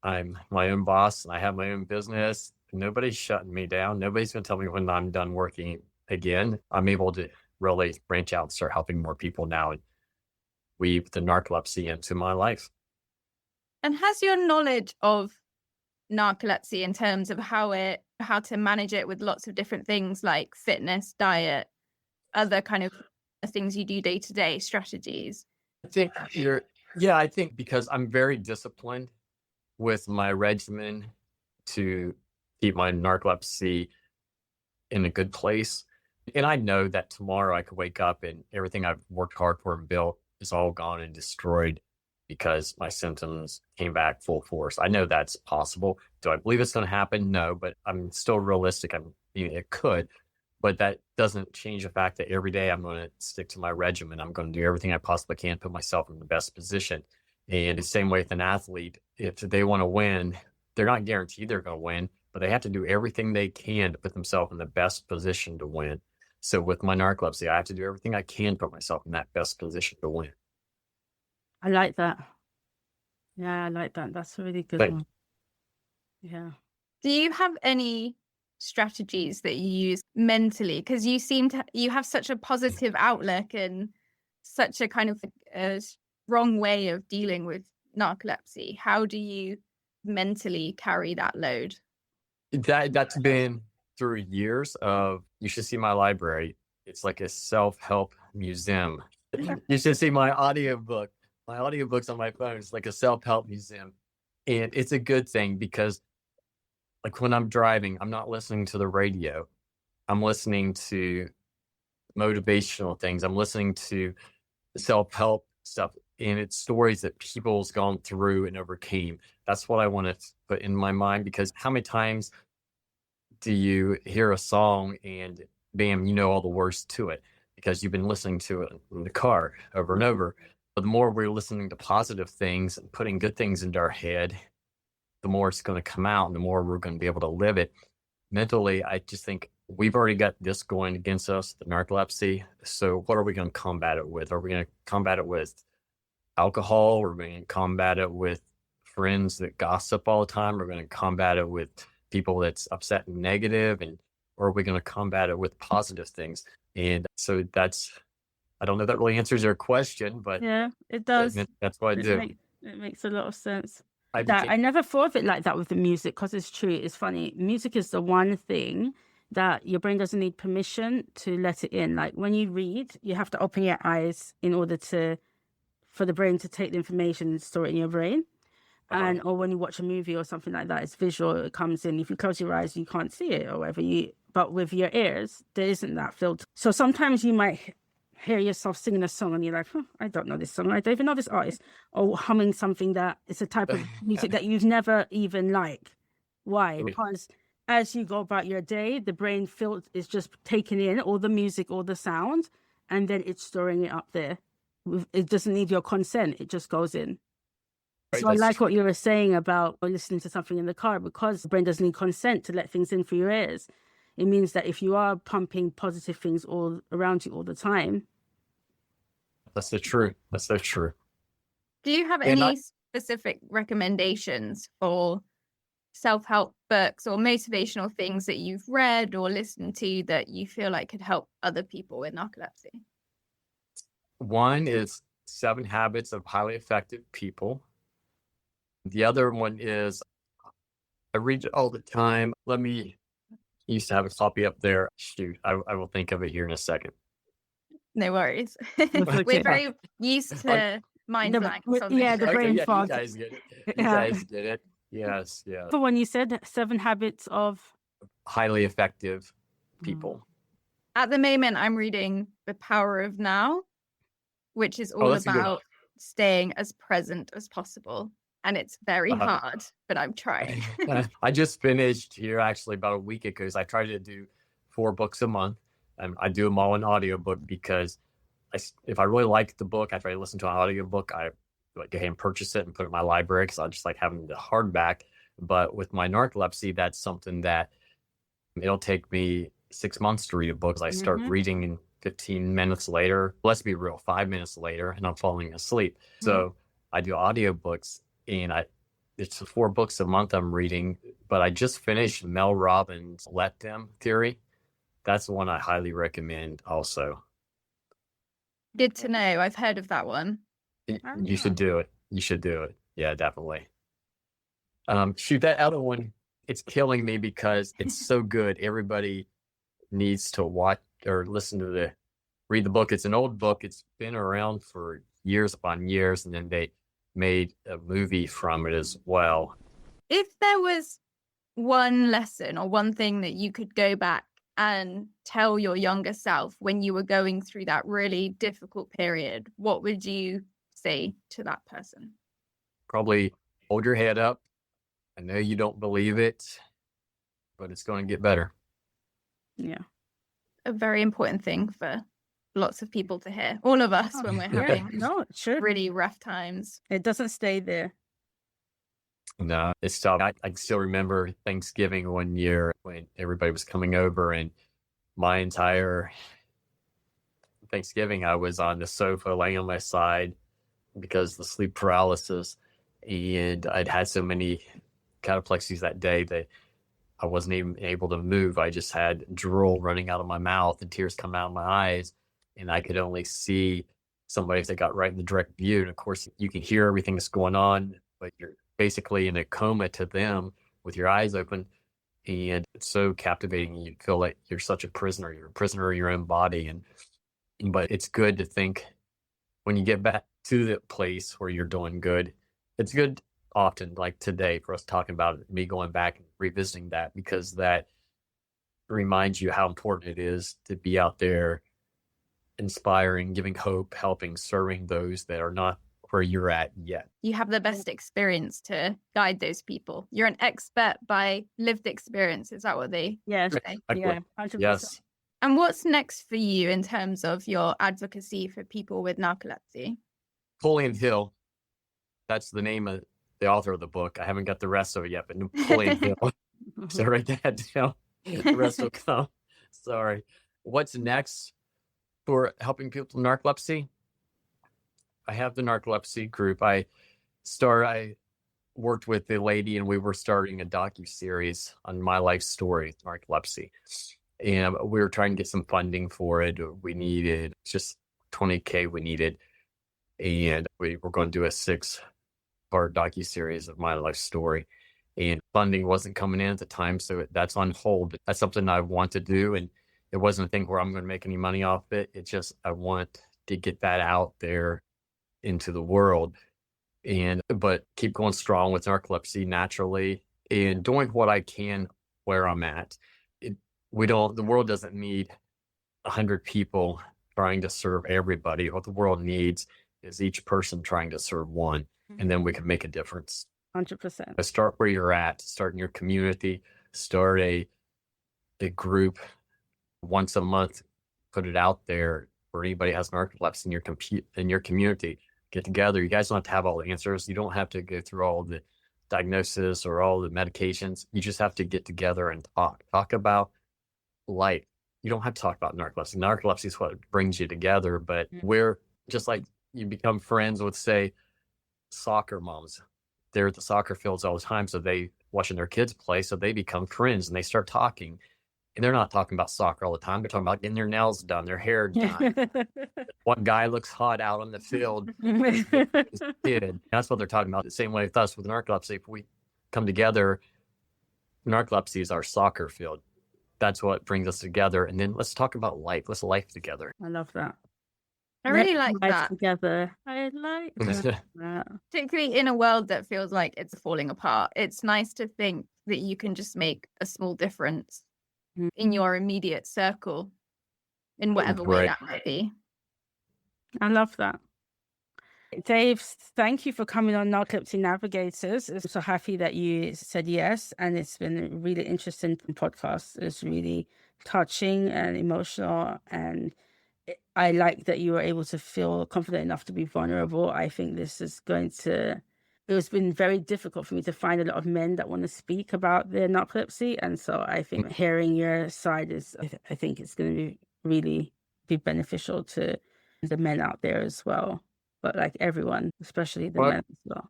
I'm my own boss and I have my own business, nobody's shutting me down. Nobody's going to tell me when I'm done working again. I'm able to really branch out and start helping more people now and weave the narcolepsy into my life.
And has your knowledge of narcolepsy in terms of how to manage it with lots of different things like fitness, diet, other kind of things you do day to day, strategies?
I think because I'm very disciplined with my regimen to keep my narcolepsy in a good place. And I know that tomorrow I could wake up and everything I've worked hard for and built is all gone and destroyed because my symptoms came back full force. I know that's possible. Do I believe it's going to happen? No, but I'm still realistic. It could, but that doesn't change the fact that every day I'm going to stick to my regimen. I'm going to do everything I possibly can, put myself in the best position. And the same way with an athlete, if they want to win, they're not guaranteed they're going to win, but they have to do everything they can to put themselves in the best position to win. So with my narcolepsy, I have to do everything I can to put myself in that best position to win.
I like that. Yeah, I like that. That's a really good one. Yeah.
Do you have any strategies that you use mentally? Because you have such a positive outlook and such a kind of a strong way of dealing with narcolepsy. How do you mentally carry that load?
That's been through years of, you should see my library. It's like a self-help museum. You should see my audiobook. My audiobook's on my phone. It's like a self-help museum. And it's a good thing because like when I'm driving, I'm not listening to the radio. I'm listening to motivational things. I'm listening to self-help stuff. And it's stories that people's gone through and overcame. That's what I want to put in my mind, because how many times do you hear a song and bam, you know all the words to it because you've been listening to it in the car over and over. But the more we're listening to positive things and putting good things into our head, the more it's going to come out and the more we're going to be able to live it. Mentally, I just think we've already got this going against us, the narcolepsy. So what are we going to combat it with? Are we going to combat it with alcohol? Are we going to combat it with friends that gossip all the time? Are we going to combat it with people that's upset and negative? Or are we going to combat it with positive things? And so I don't know if that really answers your question, but
yeah, it does.
That's what I do.
It makes a lot of sense.
I
I never thought of it like that with the music, because it's true. It's funny. Music is the one thing that your brain doesn't need permission to let it in. Like when you read, you have to open your eyes in order for the brain to take the information and store it in your brain. Or when you watch a movie or something like that, it's visual, it comes in. If you close your eyes, you can't see it or whatever. But with your ears, there isn't that filter. So sometimes you might hear yourself singing a song and you're like, I don't know this song. I don't even know this artist. Or humming something that is a type of music that you've never even liked. Why? Because as you go about your day, the brain is just taking in all the music, all the sound, and then it's storing it up there. It doesn't need your consent. It just goes in. So I like what you were saying about listening to something in the car, because the brain doesn't need consent to let things in through your ears. It means that if you are pumping positive things all around you all the time.
That's so true. That's so true.
Do you have any specific recommendations for self-help books or motivational things that you've read or listened to that you feel like could help other people with narcolepsy?
One is 7 Habits of Highly Effective People. The other one is, I read it all the time. Used to have a copy up there. Shoot, I will think of it here in a second.
No worries. We're very used to mind blanks.
The brain fog.
You guys get it. You guys get it. Yes, yeah.
But when you said 7 Habits of
Highly Effective People.
At the moment, I'm reading The Power of Now, which is all about staying as present as possible. And it's very hard, but I'm trying.
I just finished here actually about a week ago, because I try to do 4 books a month. And I do them all in audiobook, because if I really like the book, I try to listen to an audiobook. I go ahead and purchase it and put it in my library, because I just like having the hardback. But with my narcolepsy, that's something that it'll take me 6 months to read a book. I start reading in 15 minutes later. Let's be real, 5 minutes later, and I'm falling asleep. So I do audiobooks. And it's 4 books a month I'm reading, but I just finished Mel Robbins' Let Them theory. That's the one I highly recommend also.
Good to know. I've heard of that one.
You should do it. You should do it. Yeah, definitely. Shoot, that other one, it's killing me because it's so good. Everybody needs to watch or read the book. It's an old book. It's been around for years upon years, and then they made a movie from it as well.
If there was one lesson or one thing that you could go back and tell your younger self when you were going through that really difficult period, what would you say to that person?
Probably hold your head up. I know you don't believe it, but it's going to get better.
Yeah.
A very important thing for lots of people to hear, all of us, when we're having really rough times.
It doesn't stay there.
No, it's tough. I still remember Thanksgiving one year when everybody was coming over, and my entire Thanksgiving I was on the sofa laying on my side because of the sleep paralysis, and I'd had so many cataplexies that day that I wasn't even able to move. I just had drool running out of my mouth and tears coming out of my eyes. And I could only see somebody that got right in the direct view. And of course, you can hear everything that's going on, but you're basically in a coma to them with your eyes open. And it's so captivating. You feel like you're such a prisoner. You're a prisoner of your own body. But it's good to think when you get back to the place where you're doing good. It's good often, like today, for us talking about it, me going back and revisiting that, because that reminds you how important it is to be out there inspiring, giving hope, helping, serving those that are not where you're at yet.
You have the best experience to guide those people. You're an expert by lived experience. Is that what they say?
Yeah, 100%.
Yes.
And what's next for you in terms of your advocacy for people with narcolepsy?
Napoleon Hill, that's the name of the author of the book. I haven't got the rest of it yet, but Napoleon Hill. So write that down. The rest will come. Sorry. What's next for helping people with narcolepsy? I have the narcolepsy group. I worked with the lady and we were starting a docu-series on my life story, narcolepsy. And we were trying to get some funding for it. We needed just $20K we needed. And we were going to do a 6-part docu-series of my life story. And funding wasn't coming in at the time, so that's on hold. That's something I want to do. And it wasn't a thing where I'm going to make any money off it. It's just I want to get that out there into the world. But keep going strong with narcolepsy naturally and doing what I can where I'm at. The world doesn't need 100 people trying to serve everybody. What the world needs is each person trying to serve one, and then we can make a difference.
100%.
Start where you're at, start in your community, start a group once a month, put it out there where anybody has narcolepsy in your community. Get together. You guys don't have to have all the answers. You don't have to go through all the diagnosis or all the medications. You just have to get together and talk about life. You don't have to talk about narcolepsy. Narcolepsy is what brings you together, but we're just like you become friends with, say, soccer moms. They're at the soccer fields all the time, so they watching their kids play, so they become friends and they start talking. And they're not talking about soccer all the time. They're talking about getting their nails done, their hair done. One guy looks hot out on the field. Kid. That's what they're talking about. The same way with us with narcolepsy. If we come together, narcolepsy is our soccer field. That's what brings us together. And then let's talk about life. Let's life together.
I love that.
I really like
Life
that.
together. I like that.
Particularly in a world that feels like it's falling apart. It's nice to think that you can just make a small difference in your immediate circle in whatever way that might be.
I love that. Dave, thank you for coming on Narcolepsy Navigators. I'm so happy that you said yes, and it's been a really interesting podcast. It's really touching and emotional, and I like that you were able to feel confident enough to be vulnerable. I think this is it's been very difficult for me to find a lot of men that want to speak about their narcolepsy. And so I think hearing your side I think it's going to really be beneficial to the men out there as well. But like everyone, especially the men as well.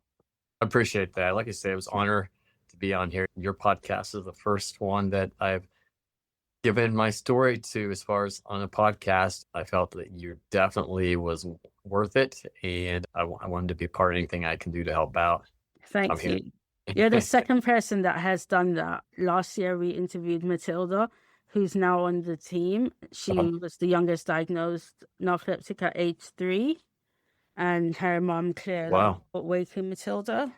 I appreciate that. Like I said, it was an honor to be on here. Your podcast is the first one that I've given my story to as far as on a podcast. I felt that you definitely was worth it, and I wanted to be part of anything I can do to help out.
Thank you. You're the second person that has done that. Last year we interviewed Matilda, who's now on the team. She was the youngest diagnosed narcoleptic at age 3, and her mom Claire awakened Matilda.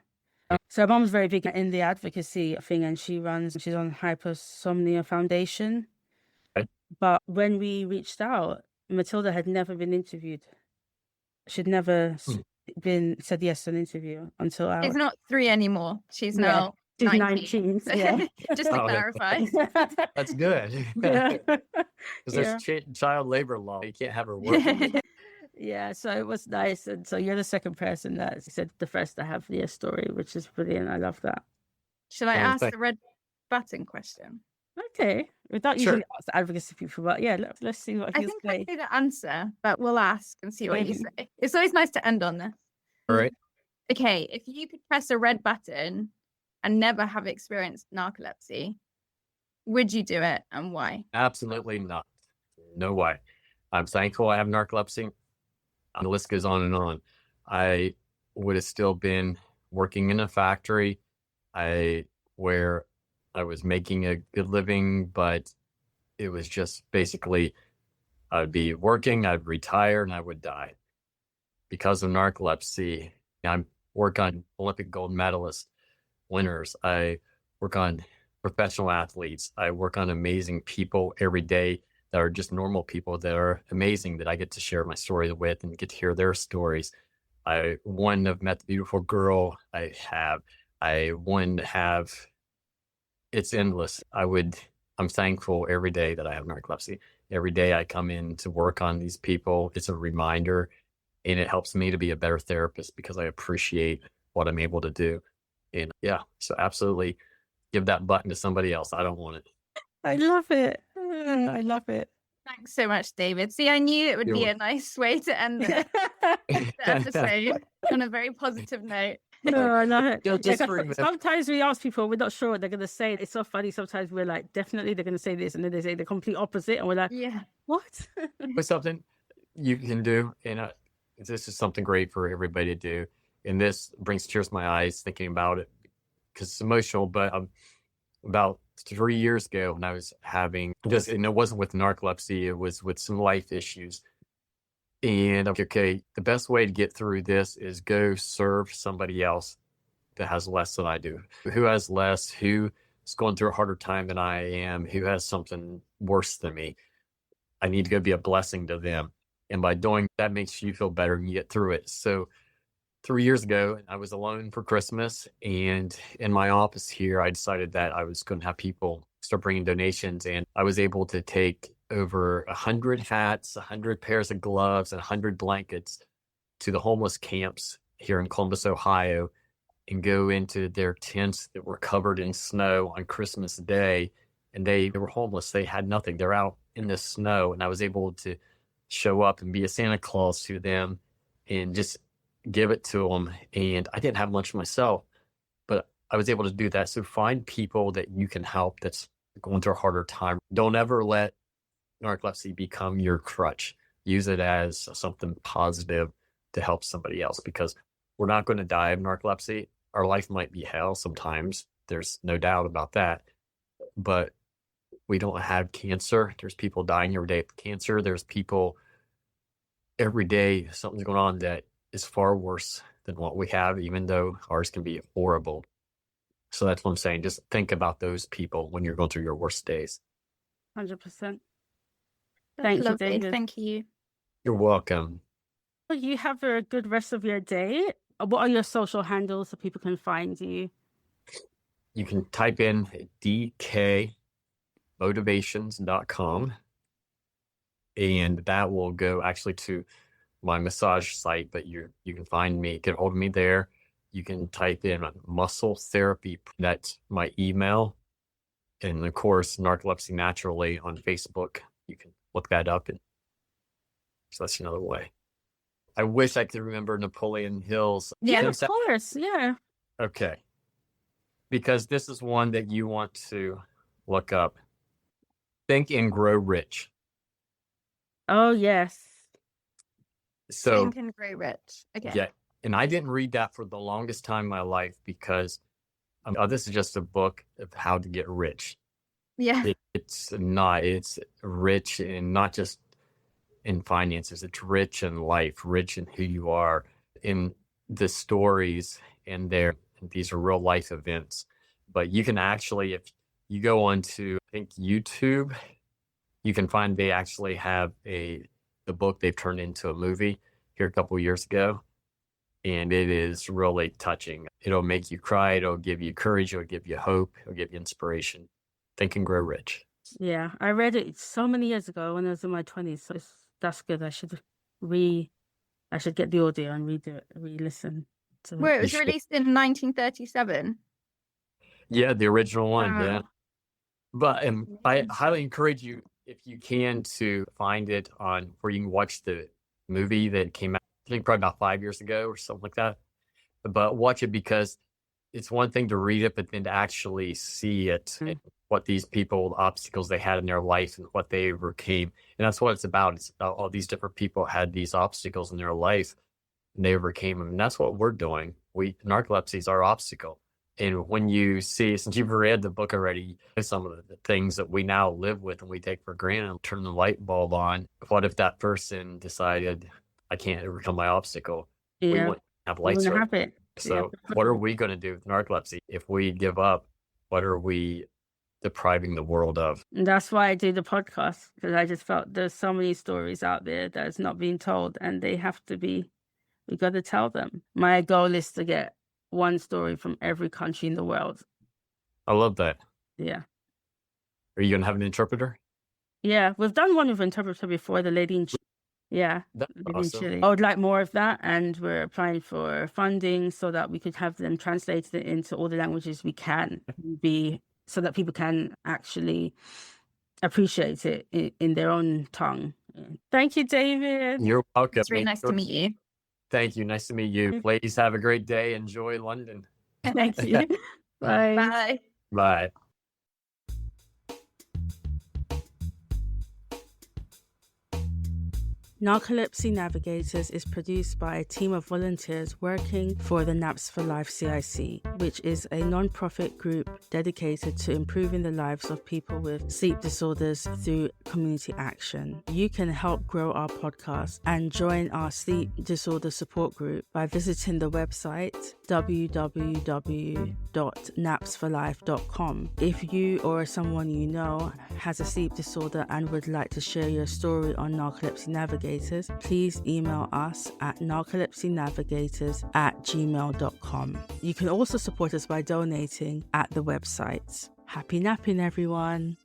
So her mom's very big in the advocacy thing, and she's on Hypersomnia Foundation. But when we reached out, Matilda had never been interviewed. She'd never said yes to an interview until
She's not 3 anymore. She's now 19. Just to clarify.
That's good. Because there's child labor law. You can't have her work.
Yeah, so it was nice. And so you're the second person that said the first to have their story, which is brilliant. I love that.
Should I ask the red button question?
Okay. Without usually ask the advocacy people, but yeah, let's see what he's saying.
I think I know the answer, but we'll ask and see what you say. It's always nice to end on this.
All right.
Okay, if you could press a red button and never have experienced narcolepsy, would you do it, and why?
Absolutely not. No way. I'm thankful I have narcolepsy. The list goes on and on. I would have still been working in a factory where I was making a good living, but it was just basically I would be working, I'd retire, and I would die. Because of narcolepsy, I work on Olympic gold medalists, winners. I work on professional athletes. I work on amazing people every day that are just normal people that are amazing that I get to share my story with and get to hear their stories. I wouldn't have met the beautiful girl I have. I wouldn't have, it's endless. I'm thankful every day that I have narcolepsy. Every day I come in to work on these people. It's a reminder, and it helps me to be a better therapist because I appreciate what I'm able to do. And yeah, so absolutely give that button to somebody else. I don't want it.
I love it. I love it.
Thanks so much, David. See, I knew it would be
You're
a nice way to end the episode on a very positive note.
No, I love it.
Just
Yeah, 'cause
remember-
sometimes we ask people, we're not sure what they're going to say. It's so funny. Sometimes we're like, definitely they're going to say this. And then they say the complete opposite. And we're like,
Yeah.
what?
But something you can do, and this is something great for everybody to do. And this brings tears to my eyes thinking about it because it's emotional. But about 3 years ago, when I was having just, and it wasn't with narcolepsy, it was with some life issues. And I'm like, okay, the best way to get through this is go serve somebody else that has less than I do, who has less, who is going through a harder time than I am, who has something worse than me. I need to go be a blessing to them. And by doing that makes you feel better and you get through it. So 3 years ago, I was alone for Christmas. And in my office here, I decided that I was going to have people start bringing donations. And I was able to take over 100 hats, 100 pairs of gloves, and 100 blankets to the homeless camps here in Columbus, Ohio, and go into their tents that were covered in snow on Christmas Day. And they were homeless. They had nothing. They're out in the snow. And I was able to show up and be a Santa Claus to them and just give it to them. And I didn't have much myself, but I was able to do that. So find people that you can help that's going through a harder time. Don't ever let narcolepsy become your crutch. Use it as something positive to help somebody else, because we're not going to die of narcolepsy. Our life might be hell sometimes. There's no doubt about that. But we don't have cancer. There's people dying every day of cancer. There's people every day, something's going on that is far worse than what we have, even though ours can be horrible. So that's what I'm saying. Just think about those people when you're going through your worst days.
100%.
That's
Thank you,
lovely.
David.
Thank you.
You're welcome.
Well, you have a good rest of your day. What are your social handles so people can find you?
You can type in dkmotivations.com, and that will go actually to my massage site, but you can find me, get hold of me there. You can type in muscle therapy. That's my email. And of course, Narcolepsy Naturally on Facebook. You can look that up. And so that's another way. I wish I could remember Napoleon Hill's.
Yeah,
Yeah.
of course. Yeah.
Okay. Because this is one that you want to look up. Think and Grow Rich.
Oh, yes.
So,
Think and Grow Rich. Okay.
yeah. And I didn't read that for the longest time in my life because this is just a book of how to get rich.
Yeah.
It's rich, and not just in finances. It's rich in life, rich in who you are, in the stories, and these are real life events. But you can actually, if you go onto, I think, YouTube, you can find they actually have the book they've turned into a movie here a couple of years ago. And it is really touching. It'll make you cry. It'll give you courage. It'll give you hope. It'll give you inspiration. Think and Grow Rich.
Yeah. I read it so many years ago when I was in my 20s. So that's good. I should get the audio and re-listen to it.
Where it was
You should.
released in 1937.
Yeah, the original one.
Wow.
Yeah. But I highly encourage you, if you can, to find it on where you can watch the movie that came out, I think probably about 5 years ago or something like that. But watch it, because it's one thing to read it, but then to actually see it, and what these people, obstacles they had in their life and what they overcame. And that's what it's about. It's about all these different people had these obstacles in their life and they overcame them. And that's what we're doing. Narcolepsy is our obstacle. And when you see, since you've read the book already, some of the things that we now live with and we take for granted, turn the light bulb on. What if that person decided, I can't overcome my obstacle? We
Yeah.
wouldn't have
We're
lights
gonna
right.
have it.
So what are we going to do with narcolepsy? If we give up, what are we depriving the world of?
And that's why I do the podcast, because I just felt there's so many stories out there that's not being told, and we got to tell them. My goal is to get one story from every country in the world.
I love that.
Yeah.
Are you going to have an interpreter?
Yeah. We've done one with interpreter before, the lady in Chile. Yeah.
That's
Lady in
awesome.
Chile. I would like more of that, and we're applying for funding so that we could have them translated into all the languages we can so that people can actually appreciate it in their own tongue. Thank you, David.
You're welcome.
It's really nice to meet you.
Thank you. Nice to meet you. Ladies, have a great day. Enjoy London.
Thank you. Bye.
Bye.
Bye.
Narcolepsy Navigators is produced by a team of volunteers working for the Naps for Life CIC, which is a non-profit group dedicated to improving the lives of people with sleep disorders through community action. You can help grow our podcast and join our sleep disorder support group by visiting the website www.napsforlife.com. If you or someone you know has a sleep disorder and would like to share your story on Narcolepsy Navigators, please email us at narcolepsynavigators@gmail.com. You can also support us by donating at the website. Happy napping, everyone.